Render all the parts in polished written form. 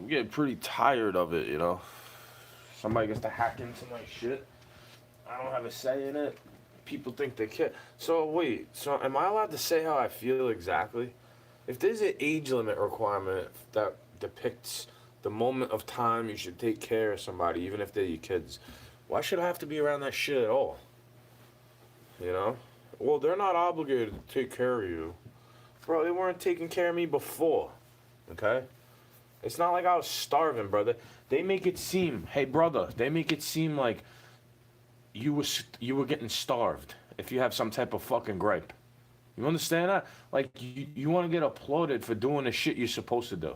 I'm getting pretty tired of it, you know. Somebody gets to hack into my shit. I don't have a say in it. People think they can. So wait, so am I allowed to say how I feel exactly? If there's an age limit requirement that depicts the moment of time you should take care of somebody, even if they're your kids, why should I have to be around that shit at all? You know? Well, they're not obligated to take care of you. Bro, they weren't taking care of me before. Okay? It's not like I was starving, brother. They make it seem, hey, brother, they make it seem like you were getting starved if you have some type of fucking gripe. You understand that? Like you want to get applauded for doing the shit you're supposed to do.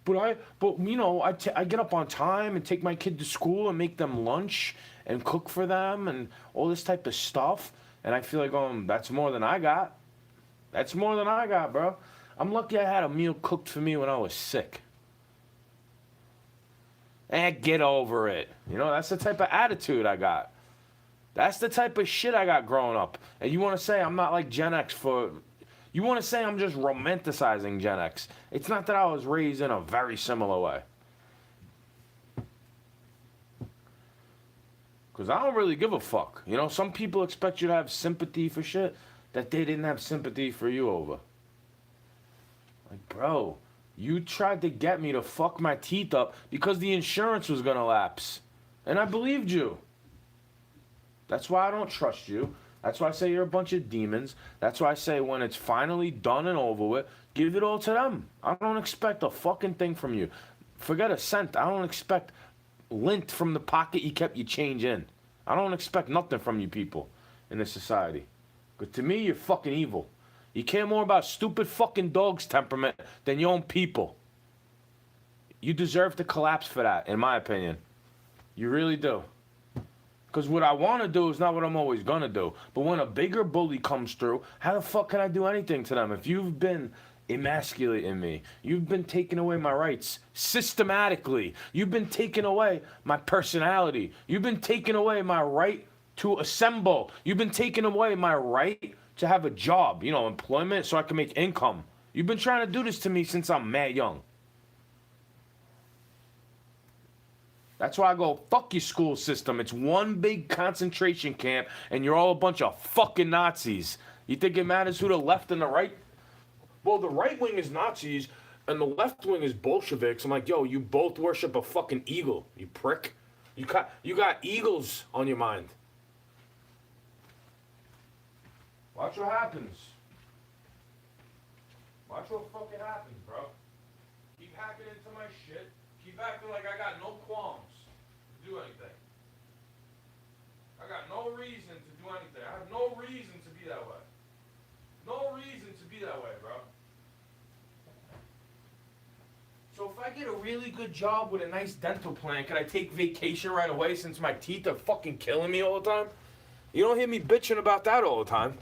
But you know, I get up on time and take my kid to school and make them lunch and cook for them and all this type of stuff. And I feel like, that's more than I got. That's more than I got, bro. I'm lucky I had a meal cooked for me when I was sick. Get over it. You know, that's the type of attitude I got. That's the type of shit I got growing up. And you want to say I'm not like Gen X for... You want to say I'm just romanticizing Gen X. It's not that I was raised in a very similar way. Because I don't really give a fuck. You know, some people expect you to have sympathy for shit that they didn't have sympathy for you over. Like, bro, you tried to get me to fuck my teeth up because the insurance was going to lapse. And I believed you. That's why I don't trust you. That's why I say you're a bunch of demons. That's why I say when it's finally done and over with, give it all to them. I don't expect a fucking thing from you. Forget a cent. I don't expect lint from the pocket you kept your change in. I don't expect nothing from you people in this society. But to me, you're fucking evil. You care more about stupid fucking dogs' temperament than your own people. You deserve to collapse for that, in my opinion. You really do. Because what I want to do is not what I'm always going to do. But when a bigger bully comes through, how the fuck can I do anything to them? If you've been emasculating me, you've been taking away my rights systematically. You've been taking away my personality. You've been taking away my right to assemble. You've been taking away my right to have a job, you know, employment so I can make income. You've been trying to do this to me since I'm mad young. That's why I go, fuck your school system. It's one big concentration camp, and you're all a bunch of fucking Nazis. You think it matters who the left and the right? Well, the right wing is Nazis, and the left wing is Bolsheviks. I'm like, yo, you both worship a fucking eagle, you prick. You got eagles on your mind. Watch what happens. Watch what fucking happens, bro. Keep hacking into my shit. Keep acting like I got no qualms to do anything. I got no reason to do anything. I have no reason to be that way. No reason to be that way, bro. So if I get a really good job with a nice dental plan, can I take vacation right away since my teeth are fucking killing me all the time? You don't hear me bitching about that all the time.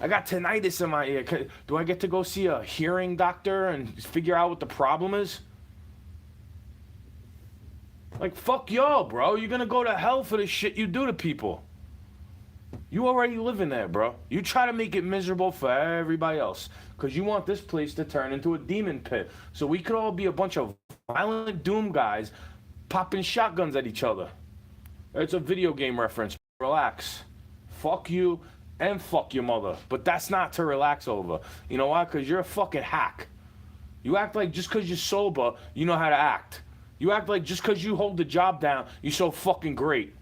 I got tinnitus in my ear. Do I get to go see a hearing doctor and figure out what the problem is? Like, fuck y'all, bro. You're gonna go to hell for the shit you do to people. You already live in there, bro. You try to make it miserable for everybody else because you want this place to turn into a demon pit. So we could all be a bunch of violent doom guys popping shotguns at each other. It's a video game reference. Relax. Fuck you and fuck your mother. But that's not to relax over. You know why? Because you're a fucking hack. You act like just because you're sober, you know how to act. You act like just because you hold the job down, you're so fucking great.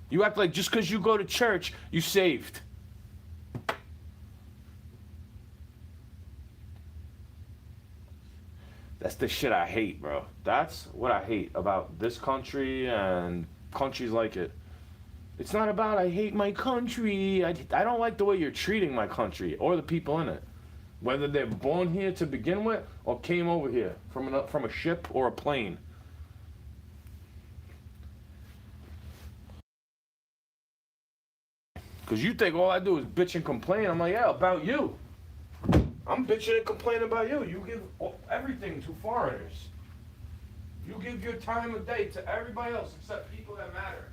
You act like just because you go to church, you saved. That's the shit I hate, bro. That's what I hate about this country and countries like it. It's not about I hate my country. I don't like the way you're treating my country or the people in it. Whether they're born here to begin with or came over here from a ship or a plane. Because you think all I do is bitch and complain. I'm like, yeah, about you. I'm bitching and complaining about you. You give everything to foreigners. You give your time of day to everybody else except people that matter.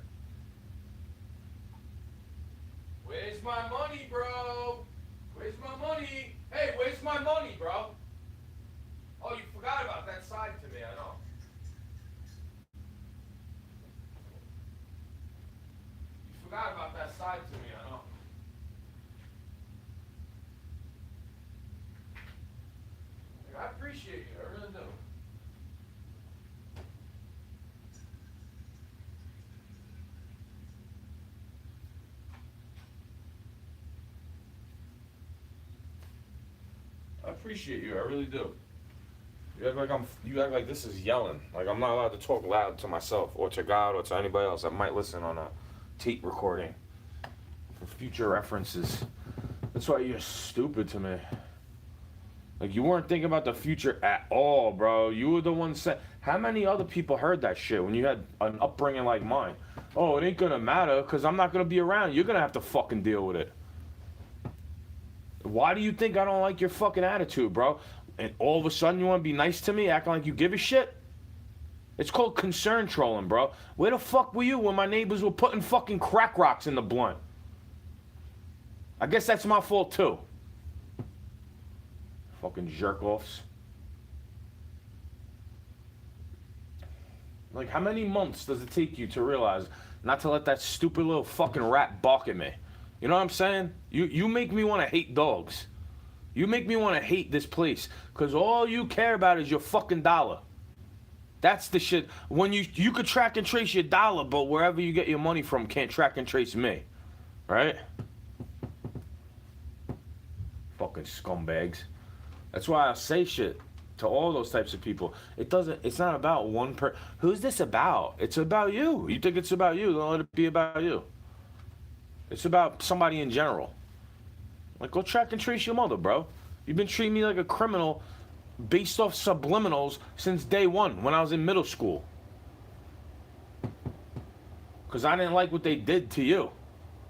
Where's my money, bro? Where's my money? Hey, where's my money, bro? Oh, you forgot about that side to me. I know. appreciate you. I really do. I appreciate you. I really do. You act like this is yelling. Like I'm not allowed to talk loud to myself or to God or to anybody else that might listen on a tape recording for future references. That's why you're stupid to me. Like you weren't thinking about the future at all, bro. You were the one saying. How many other people heard that shit when you had an upbringing like mine? Oh, it ain't gonna matter because I'm not gonna be around. You're gonna have to fucking deal with it. Why do you think I don't like your fucking attitude, bro? And all of a sudden you want to be nice to me, acting like you give a shit? It's called concern trolling, bro. Where the fuck were you when my neighbors were putting fucking crack rocks in the blunt? I guess that's my fault too. Fucking jerk-offs. Like, how many months does it take you to realize not to let that stupid little fucking rat bark at me? You know what I'm saying? You make me want to hate dogs. You make me want to hate this place. Because all you care about is your fucking dollar. That's the shit. When you could track and trace your dollar, but wherever you get your money from can't track and trace me. Right? Fucking scumbags. That's why I say shit to all those types of people. It's not about one who's this about? It's about you. You think it's about you, don't let it be about you. It's about somebody in general. Like, go track and trace your mother, bro. You've been treating me like a criminal based off subliminals since day one when I was in middle school. Because I didn't like what they did to you.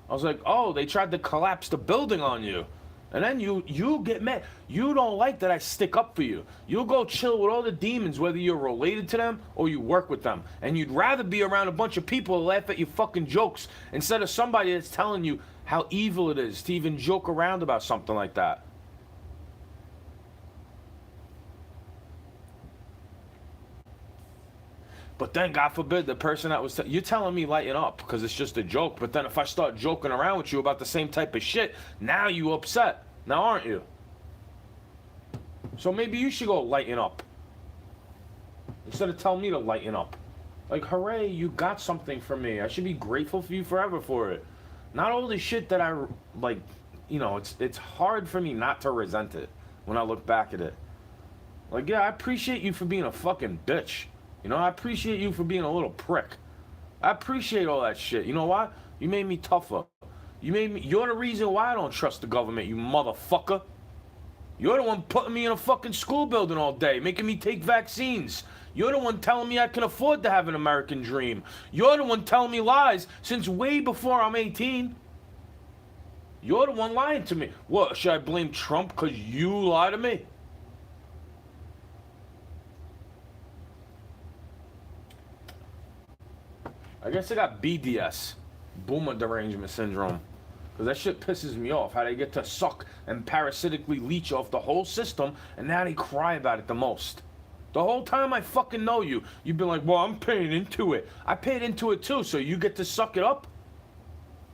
I was like, oh, they tried to collapse the building on you. And then you get mad. You don't like that I stick up for you. You'll go chill with all the demons, whether you're related to them or you work with them. And you'd rather be around a bunch of people who laugh at your fucking jokes instead of somebody that's telling you how evil it is to even joke around about something like that. But then, God forbid, the person that was you're telling me lighten up because it's just a joke. But then if I start joking around with you about the same type of shit, now you upset. Now aren't you? So maybe you should go lighten up. Instead of telling me to lighten up. Like, hooray, you got something from me. I should be grateful for you forever for it. Not all the shit that I, like, you know, it's hard for me not to resent it when I look back at it. Like, yeah, I appreciate you for being a fucking bitch. You know, I appreciate you for being a little prick. I appreciate all that shit. You know why? You made me tougher. You're the reason why I don't trust the government, you motherfucker. You're the one putting me in a fucking school building all day, making me take vaccines. You're the one telling me I can afford to have an American dream. You're the one telling me lies since way before I'm 18. You're the one lying to me. What, should I blame Trump because you lie to me? I guess I got BDS, boomer derangement syndrome. Because that shit pisses me off, how they get to suck and parasitically leech off the whole system, and now they cry about it the most. The whole time I fucking know you, you've been like, well, I'm paying into it. I paid into it too, so you get to suck it up?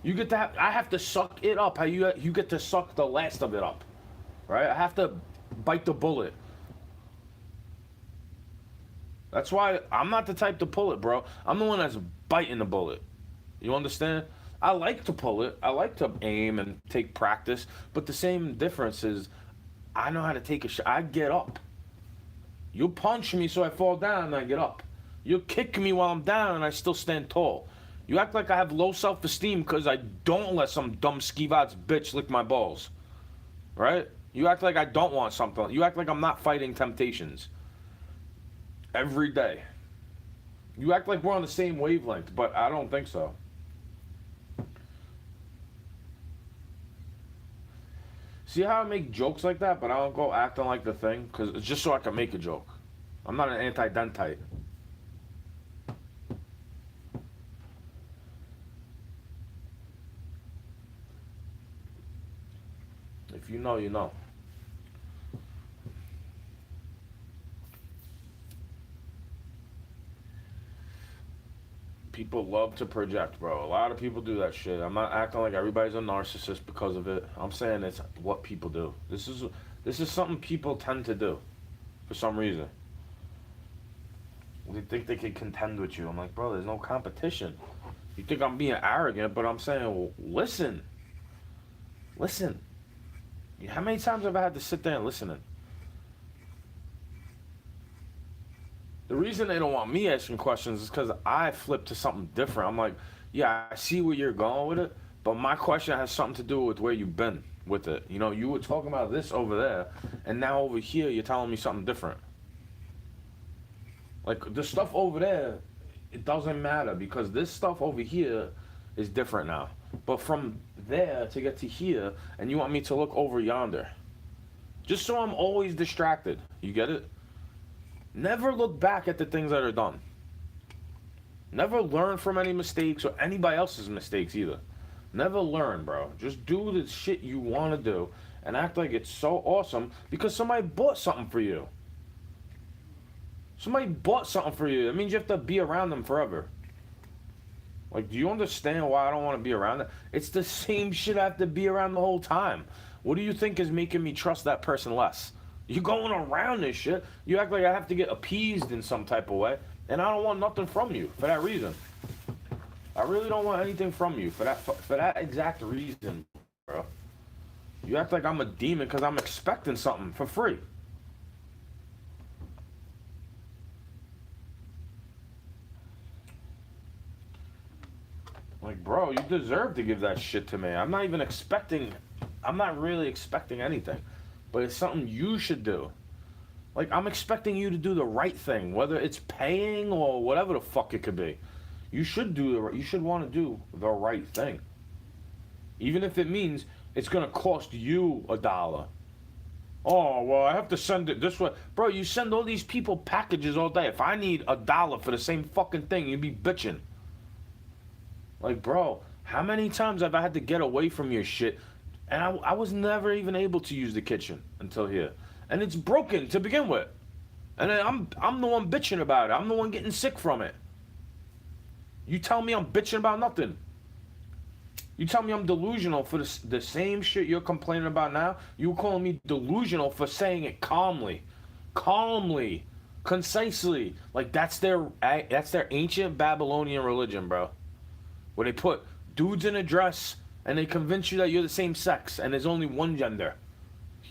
You get to I have to suck it up, how you get to suck the last of it up. Right? I have to bite the bullet. That's why I'm not the type to pull it, bro. I'm the one that's biting the bullet. You understand? I like to pull it. I like to aim and take practice. But the same difference is I know how to take a shot. I get up. You punch me so I fall down and I get up. You kick me while I'm down and I still stand tall. You act like I have low self-esteem because I don't let some dumb skivots bitch lick my balls. Right? You act like I don't want something. You act like I'm not fighting temptations. Every day. You act like we're on the same wavelength, but I don't think so. See how I make jokes like that, but I don't go acting like the thing? Because it's just so I can make a joke. I'm not an anti-dentite. If you know, you know. People love to project, bro. A lot of people do that shit. I'm not acting like everybody's a narcissist because of it. I'm saying it's what people do. This is something people tend to do. for some reason. They think they can contend with you. I'm like, bro, there's no competition. You think I'm being arrogant, but I'm saying, well, listen. Listen. How many times have I had to sit there and listen? The reason they don't want me asking questions is because I flip to something different. I'm like, yeah, I see where you're going with it, but my question has something to do with where you've been with it. You know, you were talking about this over there, and now over here you're telling me something different. Like, the stuff over there, it doesn't matter because this stuff over here is different now. But from there to get to here, and you want me to look over yonder. Just so I'm always distracted. You get it? Never look back at the things that are done. Never learn from any mistakes or anybody else's mistakes either. Never learn, bro. Just do the shit you want to do and act like it's so awesome because somebody bought something for you. Somebody bought something for you. That means you have to be around them forever. Like, do you understand why I don't want to be around them? It's the same shit I have to be around the whole time. What do you think is making me trust that person less? You're going around this shit. You act like I have to get appeased in some type of way, and I don't want nothing from you for that reason. I really don't want anything from you for that exact reason, bro. You act like I'm a demon because I'm expecting something for free. Like, bro, you deserve to give that shit to me. I'm not really expecting anything. But it's something you should do. Like, I'm expecting you to do the right thing, whether it's paying or whatever the fuck it could be. You should want to do the right thing. Even if it means it's going to cost you $1. Oh, well, I have to send it this way. Bro, you send all these people packages all day. If I need $1 for the same fucking thing, you'd be bitching. Like, bro, how many times have I had to get away from your shit? And I was never even able to use the kitchen until here. And it's broken to begin with. And then I'm the one bitching about it. I'm the one getting sick from it. You tell me I'm bitching about nothing. You tell me I'm delusional for the same shit you're complaining about now. You calling me delusional for saying it calmly. Calmly. Concisely. Like, that's their ancient Babylonian religion, bro. Where they put dudes in a dress and they convince you that you're the same sex and there's only one gender.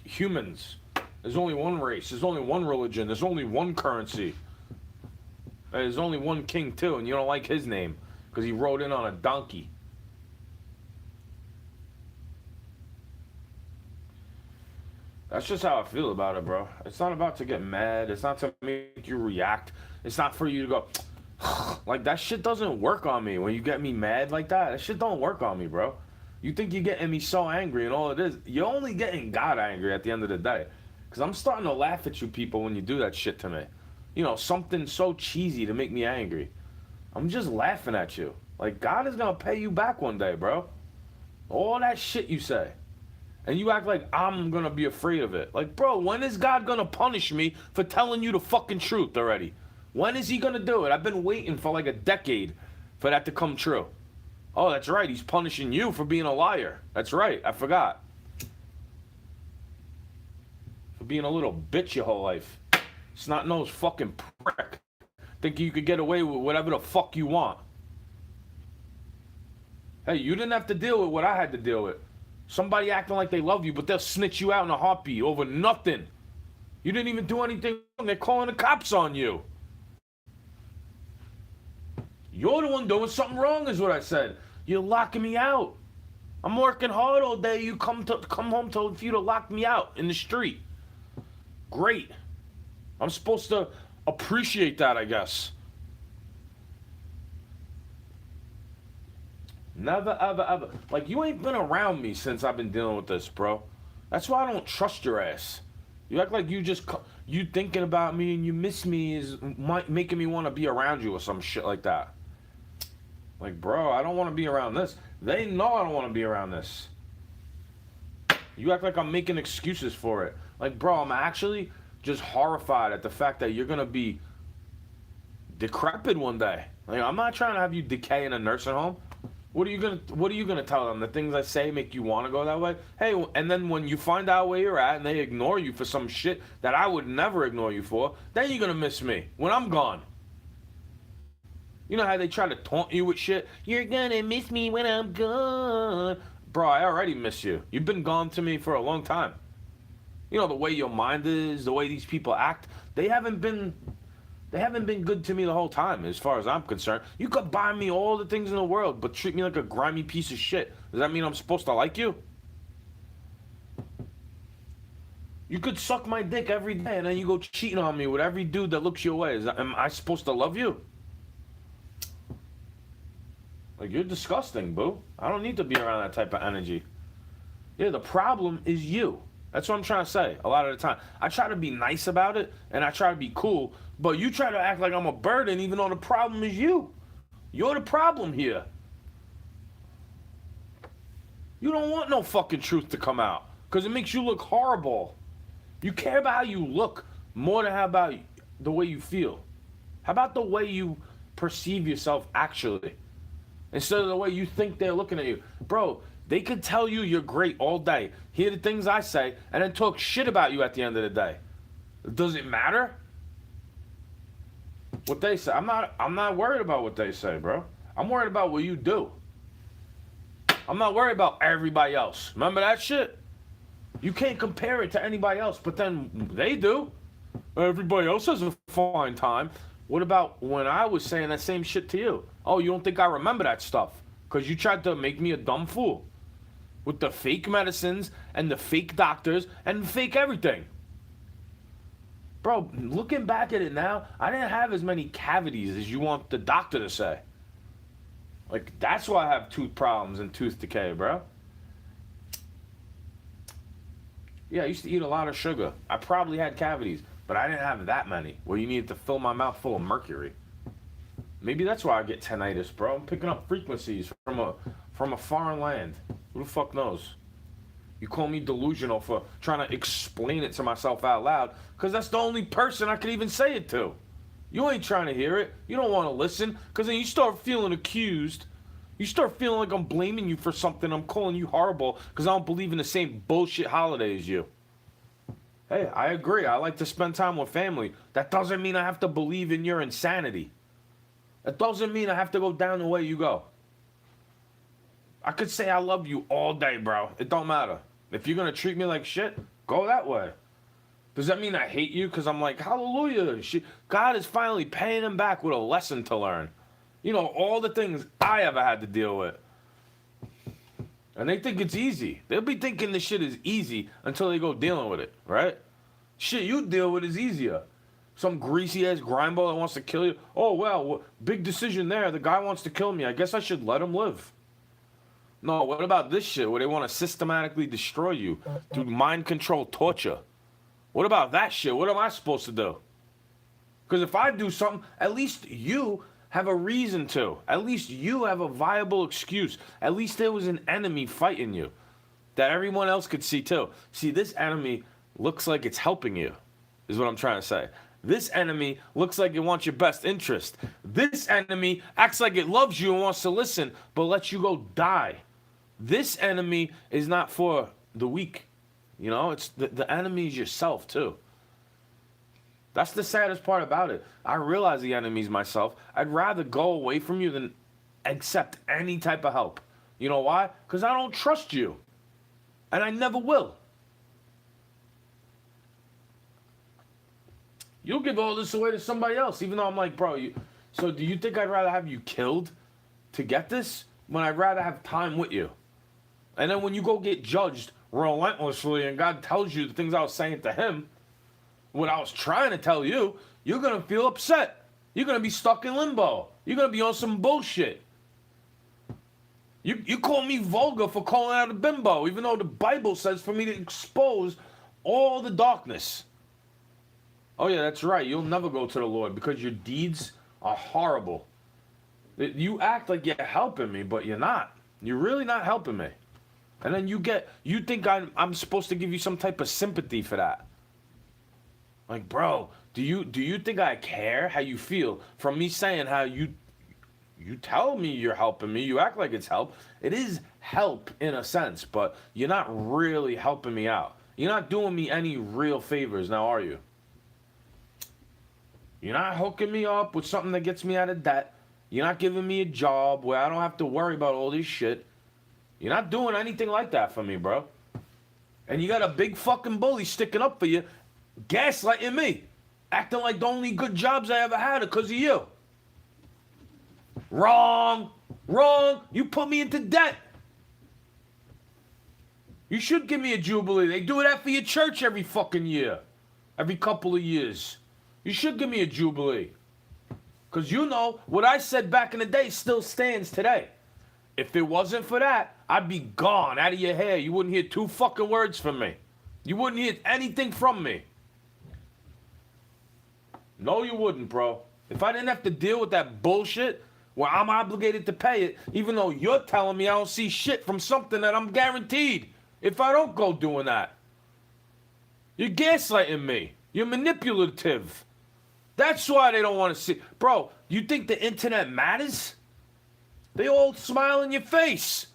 Humans. There's only one race. There's only one religion. There's only one currency. There's only one king, too, and you don't like his name because he rode in on a donkey. That's just how I feel about it, bro. It's not about to get mad. It's not to make you react. It's not for you to go... Like, that shit doesn't work on me when you get me mad like that. That shit don't work on me, bro. You think you're getting me so angry and all it is, you're only getting God angry at the end of the day. Because I'm starting to laugh at you people when you do that shit to me. You know, something so cheesy to make me angry. I'm just laughing at you. Like, God is going to pay you back one day, bro. All that shit you say. And you act like I'm going to be afraid of it. Like, bro, when is God going to punish me for telling you the fucking truth already? When is he going to do it? I've been waiting for like a decade for that to come true. Oh, that's right. He's punishing you for being a liar. That's right. I forgot. For being a little bitch your whole life. Snot-nosed fucking prick. Think you could get away with whatever the fuck you want. Hey, you didn't have to deal with what I had to deal with. Somebody acting like they love you, but they'll snitch you out in a heartbeat over nothing. You didn't even do anything wrong. They're calling the cops on you. You're the one doing something wrong is what I said. You're locking me out. I'm working hard all day. You come home for you to lock me out in the street. Great. I'm supposed to appreciate that, I guess. Never, ever, ever. Like, you ain't been around me since I've been dealing with this, bro. That's why I don't trust your ass. You act like you thinking about me and you miss me is making me want to be around you or some shit like that. Like, bro, I don't want to be around this. They know I don't want to be around this. You act like I'm making excuses for it. Like, bro, I'm actually just horrified at the fact that you're going to be decrepit one day. Like, I'm not trying to have you decay in a nursing home. What are you gonna tell them? The things I say make you want to go that way? Hey, and then when you find out where you're at and they ignore you for some shit that I would never ignore you for, then you're gonna miss me when I'm gone. You know how they try to taunt you with shit? You're gonna miss me when I'm gone. Bro, I already miss you. You've been gone to me for a long time. You know the way your mind is, the way these people act. They haven't been good to me the whole time, as far as I'm concerned. You could buy me all the things in the world, but treat me like a grimy piece of shit. Does that mean I'm supposed to like you? You could suck my dick every day, and then you go cheating on me with every dude that looks your way. Am I supposed to love you? Like, you're disgusting, boo. I don't need to be around that type of energy. Yeah, the problem is you. That's what I'm trying to say a lot of the time. I try to be nice about it, and I try to be cool, but you try to act like I'm a burden even though the problem is you. You're the problem here. You don't want no fucking truth to come out because it makes you look horrible. You care about how you look more than how about the way you feel. How about the way you perceive yourself actually? Instead of the way you think they're looking at you. Bro, they could tell you you're great all day, hear the things I say, and then talk shit about you at the end of the day. Does it matter? What they say. I'm not worried about what they say, bro. I'm worried about what you do. I'm not worried about everybody else. Remember that shit? You can't compare it to anybody else, but then they do. Everybody else has a fine time. What about when I was saying that same shit to you? Oh, you don't think I remember that stuff? Because you tried to make me a dumb fool. With the fake medicines and the fake doctors and fake everything. Bro, looking back at it now, I didn't have as many cavities as you want the doctor to say. Like, that's why I have tooth problems and tooth decay, bro. Yeah, I used to eat a lot of sugar. I probably had cavities, but I didn't have that many where you needed to fill my mouth full of mercury. Maybe that's why I get tinnitus, bro. I'm picking up frequencies from a foreign land. Who the fuck knows? You call me delusional for trying to explain it to myself out loud, because that's the only person I could even say it to. You ain't trying to hear it. You don't want to listen, because then you start feeling accused. You start feeling like I'm blaming you for something. I'm calling you horrible because I don't believe in the same bullshit holiday as you. Hey, I agree. I like to spend time with family. That doesn't mean I have to believe in your insanity. That doesn't mean I have to go down the way you go. I could say I love you all day, bro. It don't matter. If you're going to treat me like shit, go that way. Does that mean I hate you? Because I'm like, hallelujah. God is finally paying him back with a lesson to learn. You know, all the things I ever had to deal with. And they think it's easy. They'll be thinking this shit is easy until they go dealing with it, right? Shit you deal with is easier. Some greasy-ass grindball that wants to kill you. Oh, well, big decision there. The guy wants to kill me. I guess I should let him live. No, what about this shit where they want to systematically destroy you through mind control torture? What about that shit? What am I supposed to do? Because if I do something, at least you have a reason to. At least you have a viable excuse. At least there was an enemy fighting you that everyone else could see too. See, this enemy looks like it's helping you, is what I'm trying to say. This enemy looks like it wants your best interest. This enemy acts like it loves you and wants to listen, but lets you go die. This enemy is not for the weak. You know, it's the enemy is yourself too. That's the saddest part about it. I realize the enemy's myself. I'd rather go away from you than accept any type of help. You know why? Because I don't trust you. And I never will. You'll give all this away to somebody else, even though I'm like, bro, so do you think I'd rather have you killed to get this when I'd rather have time with you? And then when you go get judged relentlessly and God tells you the things I was saying to him, what I was trying to tell you, you're going to feel upset. You're going to be stuck in limbo. You're going to be on some bullshit. You call me vulgar for calling out a bimbo, even though the Bible says for me to expose all the darkness. Oh, yeah, that's right. You'll never go to the Lord because your deeds are horrible. You act like you're helping me, but you're not. You're really not helping me. And then you think I'm supposed to give you some type of sympathy for that. Like, bro, do you think I care how you feel from me saying how you You tell me you're helping me. You act like it's help. It is help in a sense, but you're not really helping me out. You're not doing me any real favors now, are you? You're not hooking me up with something that gets me out of debt. You're not giving me a job where I don't have to worry about all this shit. You're not doing anything like that for me, bro. And you got a big fucking bully sticking up for you, gaslighting me, acting like the only good jobs I ever had are because of you. Wrong. Wrong. You put me into debt. You should give me a jubilee. They do that for your church every fucking year. Every couple of years. You should give me a jubilee. Because you know, what I said back in the day still stands today. If it wasn't for that, I'd be gone out of your hair. You wouldn't hear 2 fucking words from me. You wouldn't hear anything from me. No, you wouldn't, bro. If I didn't have to deal with that bullshit where I'm obligated to pay it, even though you're telling me I don't see shit from something that I'm guaranteed if I don't go doing that. You're gaslighting me. You're manipulative. That's why they don't want to see. Bro, you think the internet matters? They all smile in your face.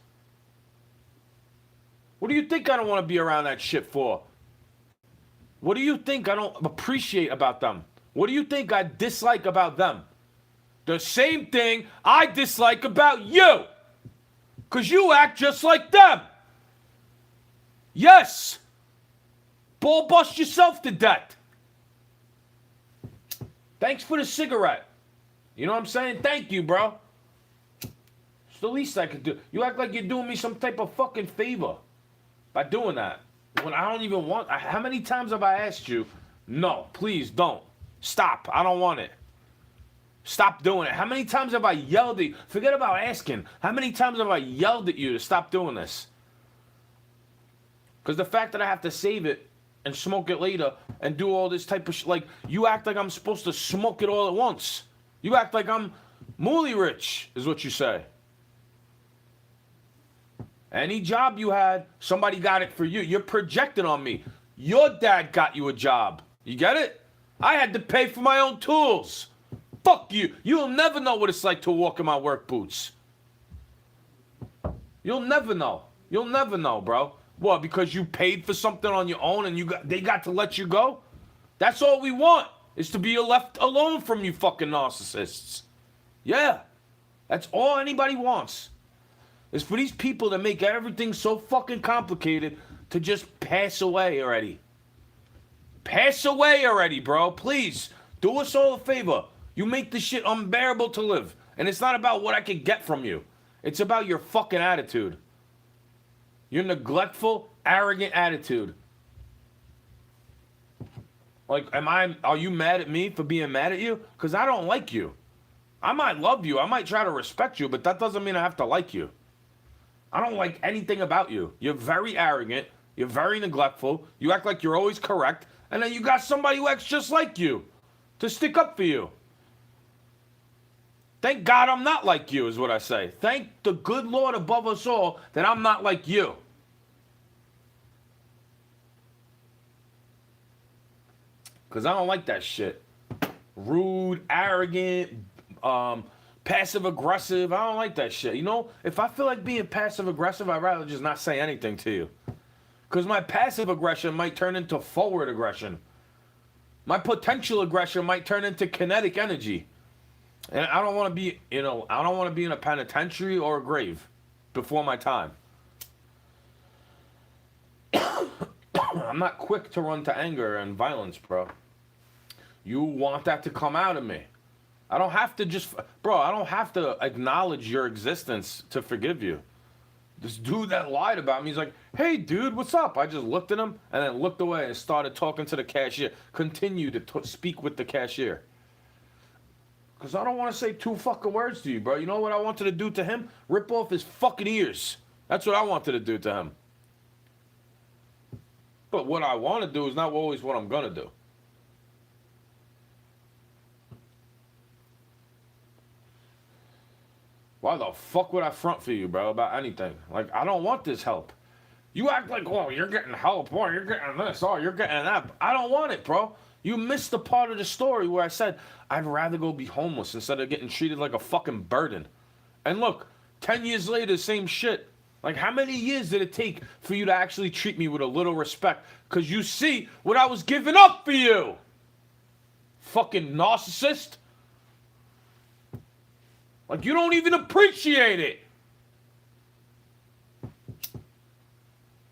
What do you think I don't want to be around that shit for? What do you think I don't appreciate about them? What do you think I dislike about them? The same thing I dislike about you. Because you act just like them. Yes. Ball bust yourself to death. Thanks for the cigarette. You know what I'm saying? Thank you, bro. It's the least I could do. You act like you're doing me some type of fucking favor by doing that. When I don't even want... How many times have I asked you, no, please don't. Stop. I don't want it. Stop doing it. How many times have I yelled at you? Forget about asking. How many times have I yelled at you to stop doing this? Because the fact that I have to save it and smoke it later and do all this type of shit, like, you act like I'm supposed to smoke it all at once. You act like I'm mooly rich, is what you say. Any job you had, somebody got it for you. You're projecting on me. Your dad got you a job. You get it? I had to pay for my own tools. Fuck you. You'll never know what it's like to walk in my work boots. You'll never know. You'll never know, bro. What, because you paid for something on your own and they got to let you go? That's all we want, is to be left alone from you fucking narcissists. Yeah. That's all anybody wants. Is for these people to make everything so fucking complicated to just pass away already. Pass away already, bro. Please, do us all a favor. You make this shit unbearable to live. And it's not about what I can get from you. It's about your fucking attitude. Your neglectful, arrogant attitude. Like, are you mad at me for being mad at you? Because I don't like you. I might love you. I might try to respect you, but that doesn't mean I have to like you. I don't like anything about you. You're very arrogant. You're very neglectful. You act like you're always correct. And then you got somebody who acts just like you to stick up for you. Thank God I'm not like you, is what I say. Thank the good Lord above us all that I'm not like you. Because I don't like that shit. Rude, arrogant, passive-aggressive. I don't like that shit. You know, if I feel like being passive-aggressive, I'd rather just not say anything to you. Because my passive aggression might turn into forward aggression. My potential aggression might turn into kinetic energy. And I don't want to be, I don't want to be in a penitentiary or a grave before my time. I'm not quick to run to anger and violence, bro. You want that to come out of me. I don't have to I don't have to acknowledge your existence to forgive you. This dude that lied about me, he's like, hey, dude, what's up? I just looked at him and then looked away and started talking to the cashier. Continued to speak with the cashier. Because I don't want to say 2 fucking words to you, bro. You know what I wanted to do to him? Rip off his fucking ears. That's what I wanted to do to him. But what I want to do is not always what I'm going to do. Why the fuck would I front for you, bro, about anything? Like, I don't want this help. You act like, oh, you're getting help. Oh, you're getting this. Oh, you're getting that. I don't want it, bro. You missed the part of the story where I said I'd rather go be homeless instead of getting treated like a fucking burden. And look, 10 years later, same shit. Like, how many years did it take for you to actually treat me with a little respect? Because you see what I was giving up for you. Fucking narcissist. Like, you don't even appreciate it.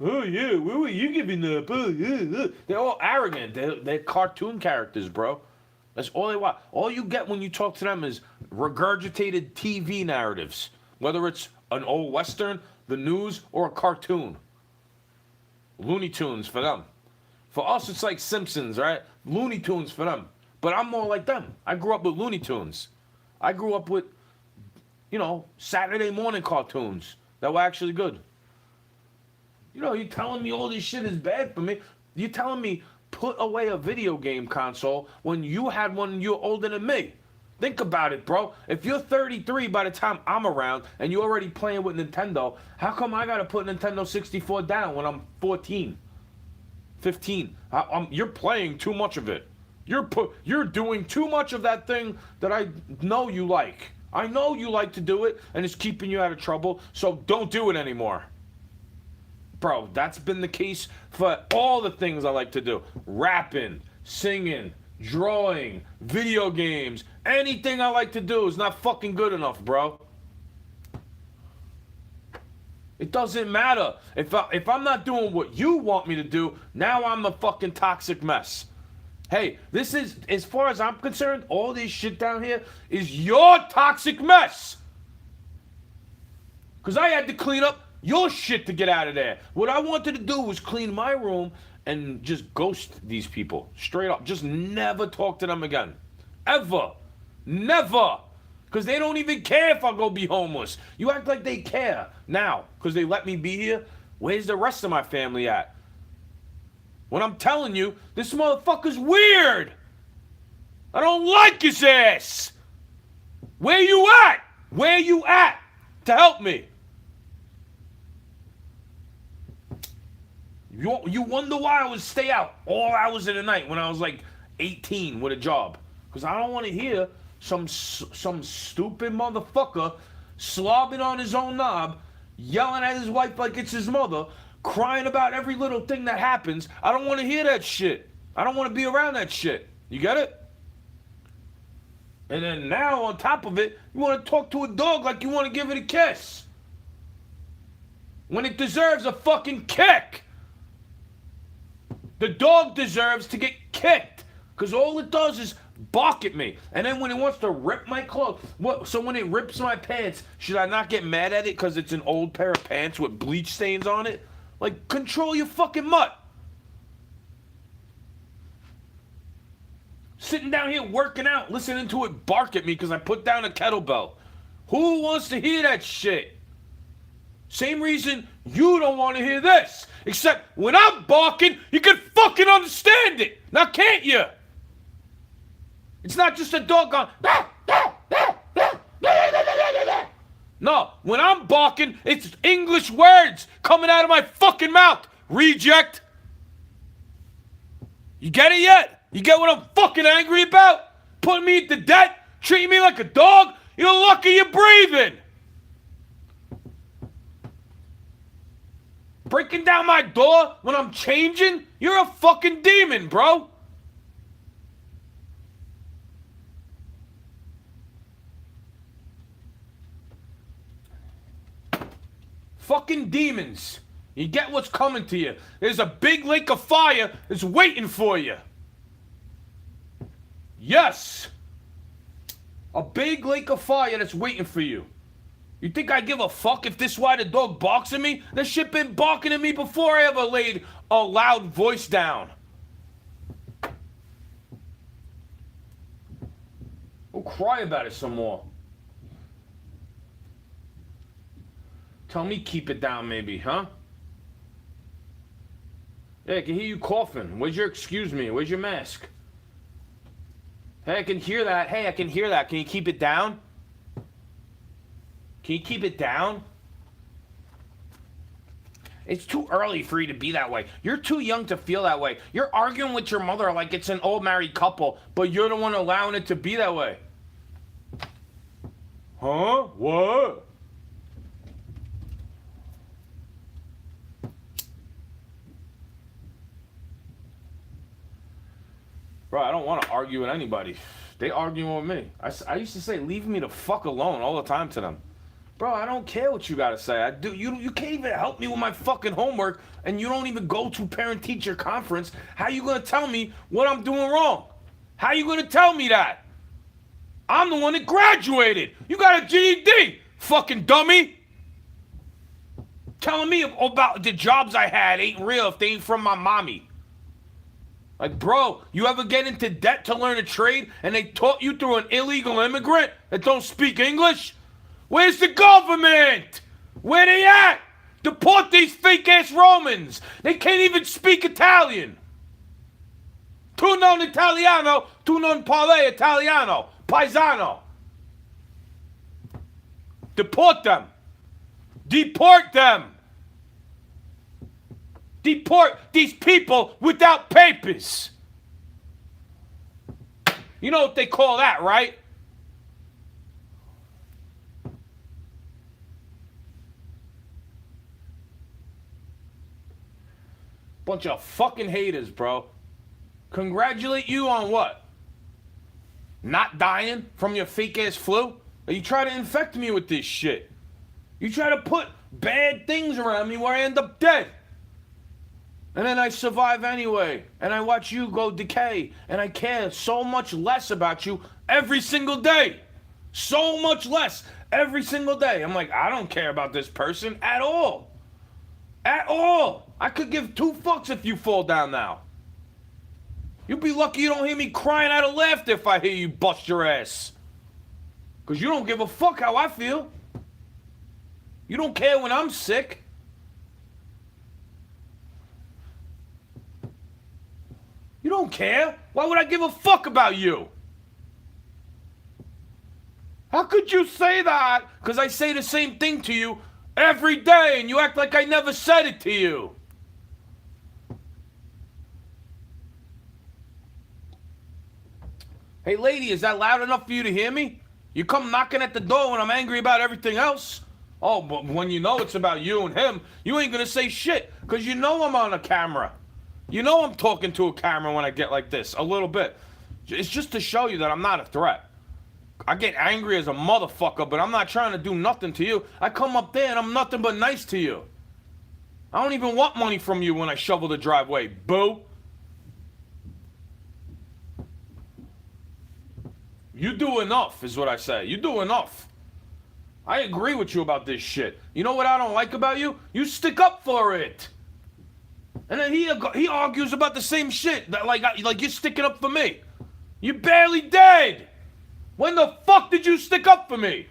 Oh, yeah, what were you giving up? Oh, yeah. They're all arrogant. They're cartoon characters, bro. That's all they want. All you get when you talk to them is regurgitated TV narratives. Whether it's an old Western, the news, or a cartoon. Looney Tunes for them. For us, it's like Simpsons, right? Looney Tunes for them. But I'm more like them. I grew up with Looney Tunes. I grew up with, Saturday morning cartoons that were actually good. You're telling me all this shit is bad for me. You're telling me put away a video game console when you had one and you're older than me. Think about it, bro. If you're 33 by the time I'm around and you're already playing with Nintendo, how come I gotta put Nintendo 64 down when I'm 14, 15? You're playing too much of it. You're doing too much of that thing that I know you like. I know you like to do it, and it's keeping you out of trouble, so don't do it anymore. Bro, that's been the case for all the things I like to do. Rapping, singing, drawing, video games. Anything I like to do is not fucking good enough, bro. It doesn't matter. If I'm not doing what you want me to do, now I'm a fucking toxic mess. Hey, this is, as far as I'm concerned, all this shit down here is your toxic mess. Because I had to clean up your shit to get out of there. What I wanted to do was clean my room and just ghost these people. Straight up. Just never talk to them again. Ever. Never. Because they don't even care if I go be homeless. You act like they care now because they let me be here. Where's the rest of my family at? When I'm telling you, this motherfucker's weird. I don't like his ass. Where you at? Where you at to help me? You wonder why I would stay out all hours of the night when I was like 18 with a job. Because I don't want to hear some stupid motherfucker slobbing on his own knob, yelling at his wife like it's his mother, crying about every little thing that happens. I don't want to hear that shit. I don't want to be around that shit. You get it? And then now, on top of it, you want to talk to a dog like you want to give it a kiss. When it deserves a fucking kick. The dog deserves to get kicked. Because all it does is bark at me. And then when it wants to rip my clothes, so when it rips my pants, should I not get mad at it because it's an old pair of pants with bleach stains on it? Like, control your fucking mutt. Sitting down here working out, listening to it bark at me because I put down a kettlebell. Who wants to hear that shit? Same reason you don't want to hear this. Except when I'm barking, you can fucking understand it. Now can't you? It's not just a dog going. No, when I'm barking, it's English words coming out of my fucking mouth. Reject. You get it yet? You get what I'm fucking angry about? Putting me into debt? Treating me like a dog? You're lucky you're breathing. Breaking down my door when I'm changing? You're a fucking demon, bro. Fucking demons. You get what's coming to you. There's a big lake of fire that's waiting for you. Yes. A big lake of fire that's waiting for you. You think I give a fuck if this why the dog barks at me? That shit been barking at me before I ever laid a loud voice down. We'll cry about it some more. Tell me keep it down maybe, huh? Yeah, I can hear you coughing. Where's your excuse me? Where's your mask? Hey, I can hear that. Hey, I can hear that. Can you keep it down? Can you keep it down? It's too early for you to be that way. You're too young to feel that way. You're arguing with your mother like it's an old married couple, but you're the one allowing it to be that way. Huh? What? Bro, I don't want to argue with anybody. They arguing with me. I used to say, leave me the fuck alone all the time to them. Bro, I don't care what you gotta say. I do. You can't even help me with my fucking homework, and you don't even go to parent-teacher conference. How you gonna tell me what I'm doing wrong? How you gonna tell me that? I'm the one that graduated. You got a GED, fucking dummy. Telling me about the jobs I had ain't real if they ain't from my mommy. Like, bro, you ever get into debt to learn a trade and they taught you through an illegal immigrant that don't speak English? Where's the government? Where they at? Deport these fake-ass Romans. They can't even speak Italian. Tu non Italiano, tu non parle Italiano. Paisano. Deport them. Deport them. Deport these people without papers. You know what they call that, right? Bunch of fucking haters, bro. Congratulate you on what? Not dying from your fake-ass flu? Or you try to infect me with this shit? You try to put bad things around me where I end up dead. And then I survive anyway. And I watch you go decay. And I care so much less about you every single day. So much less every single day. I'm like, I don't care about this person at all. At all. I could give two fucks if you fall down now. You'd be lucky you don't hear me crying out of laughter if I hear you bust your ass. Because you don't give a fuck how I feel. You don't care when I'm sick. You don't care. Why would I give a fuck about you? How could you say that? Because I say the same thing to you every day and you act like I never said it to you. Hey lady, is that loud enough for you to hear me? You come knocking at the door when I'm angry about everything else? Oh, but when you know it's about you and him, you ain't gonna say shit, because you know I'm on a camera. You know I'm talking to a camera when I get like this, a little bit. It's just to show you that I'm not a threat. I get angry as a motherfucker, but I'm not trying to do nothing to you. I come up there and I'm nothing but nice to you. I don't even want money from you when I shovel the driveway, boo. You do enough, is what I say. You do enough. I agree with you about this shit. You know what I don't like about you? You stick up for it. And then he argues about the same shit, like you're sticking up for me. You're barely dead. When the fuck did you stick up for me?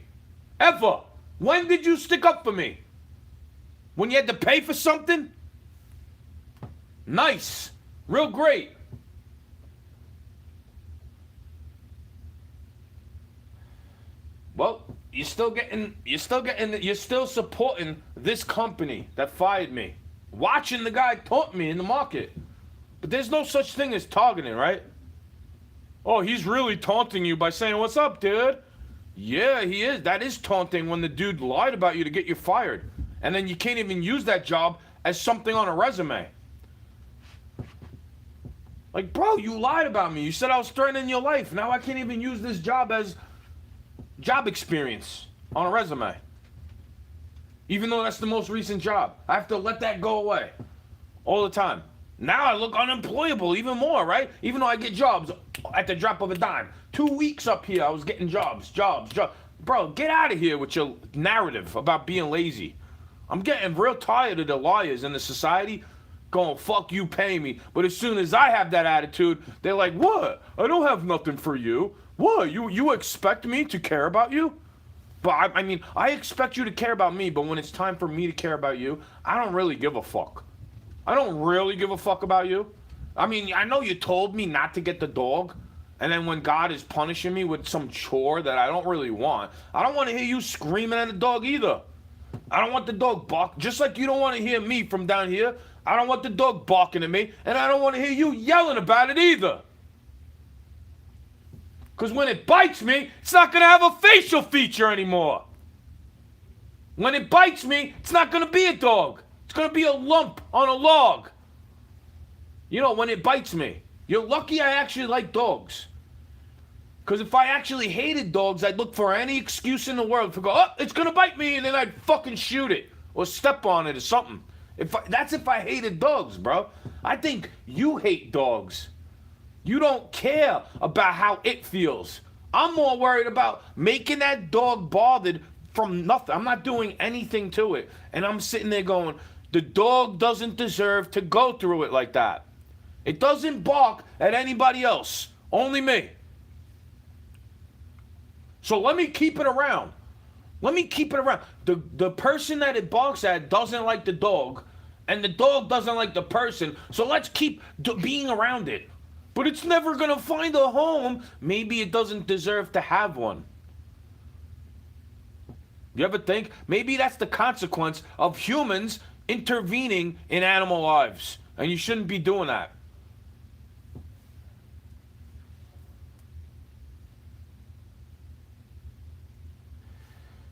Ever. When did you stick up for me? When you had to pay for something? Nice. Real great. Well, you're still supporting this company that fired me. Watching the guy taunt me in the market. But there's no such thing as targeting, right? Oh, he's really taunting you by saying, "What's up, dude?" Yeah, he is. That is taunting when the dude lied about you to get you fired. And then you can't even use that job as something on a resume. Like, bro, you lied about me. You said I was threatening your life. Now I can't even use this job as job experience on a resume. Even though that's the most recent job. I have to let that go away all the time. Now I look unemployable even more, right? Even though I get jobs at the drop of a dime. 2 weeks up here, I was getting jobs. Bro, get out of here with your narrative about being lazy. I'm getting real tired of the liars in the society going, "Fuck you, pay me." But as soon as I have that attitude, they're like, "What? I don't have nothing for you. What? You expect me to care about you?" But I mean, I expect you to care about me, but when it's time for me to care about you, I don't really give a fuck. I don't really give a fuck about you. I mean, I know you told me not to get the dog, and then when God is punishing me with some chore that I don't really want, I don't want to hear you screaming at the dog either. I don't want the dog bark. Just like you don't want to hear me from down here. I don't want the dog barking at me. And I don't want to hear you yelling about it either. Because when it bites me, it's not going to have a facial feature anymore. When it bites me, it's not going to be a dog. It's going to be a lump on a log. You know, when it bites me. You're lucky I actually like dogs. Because if I actually hated dogs, I'd look for any excuse in the world to go, oh, it's going to bite me, and then I'd fucking shoot it or step on it or something. That's if I hated dogs, bro. I think you hate dogs. You don't care about how it feels. I'm more worried about making that dog bothered from nothing. I'm not doing anything to it. And I'm sitting there going, the dog doesn't deserve to go through it like that. It doesn't bark at anybody else. Only me. So let me keep it around. Let me keep it around. The person that it barks at doesn't like the dog, and the dog doesn't like the person. So let's keep being around it. But it's never going to find a home. Maybe it doesn't deserve to have one. You ever think? Maybe that's the consequence of humans intervening in animal lives. And you shouldn't be doing that.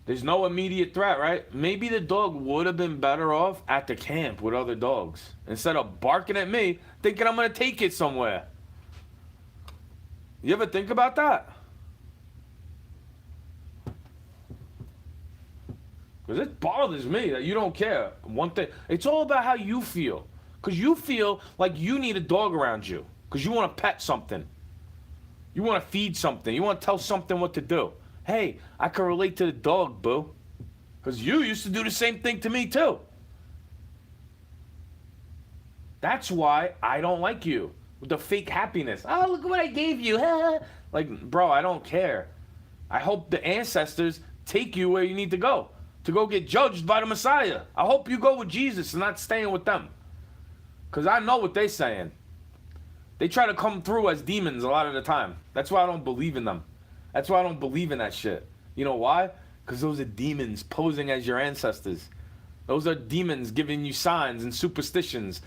There's no immediate threat, right? Maybe the dog would have been better off at the camp with other dogs. Instead of barking at me, thinking I'm going to take it somewhere. You ever think about that? Because it bothers me that you don't care. One thing, it's all about how you feel. Because you feel like you need a dog around you. Because you want to pet something. You want to feed something. You want to tell something what to do. Hey, I can relate to the dog, boo. Because you used to do the same thing to me, too. That's why I don't like you. With the fake happiness. Oh, look what I gave you. Like, bro, I don't care. I hope the ancestors take you where you need to go get judged by the Messiah. I hope you go with Jesus and not staying with them. Because I know what they're saying. They try to come through as demons a lot of the time. That's why I don't believe in them. That's why I don't believe in that shit. You know why? Because those are demons posing as your ancestors. Those are demons giving you signs and superstitions,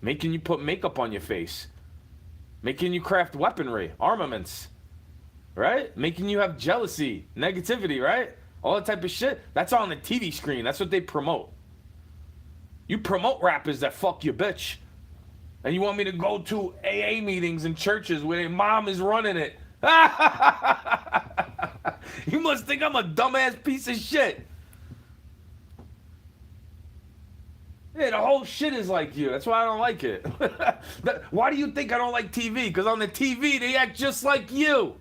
making you put makeup on your face, making you craft weaponry, armaments, right? Making you have jealousy, negativity, right? All that type of shit. That's on the TV screen. That's what they promote. You promote rappers that fuck your bitch. And you want me to go to AA meetings in churches where their mom is running it. You must think I'm a dumbass piece of shit. Yeah, the whole shit is like you. That's why I don't like it. Why do you think I don't like TV? Because on the TV, they act just like you.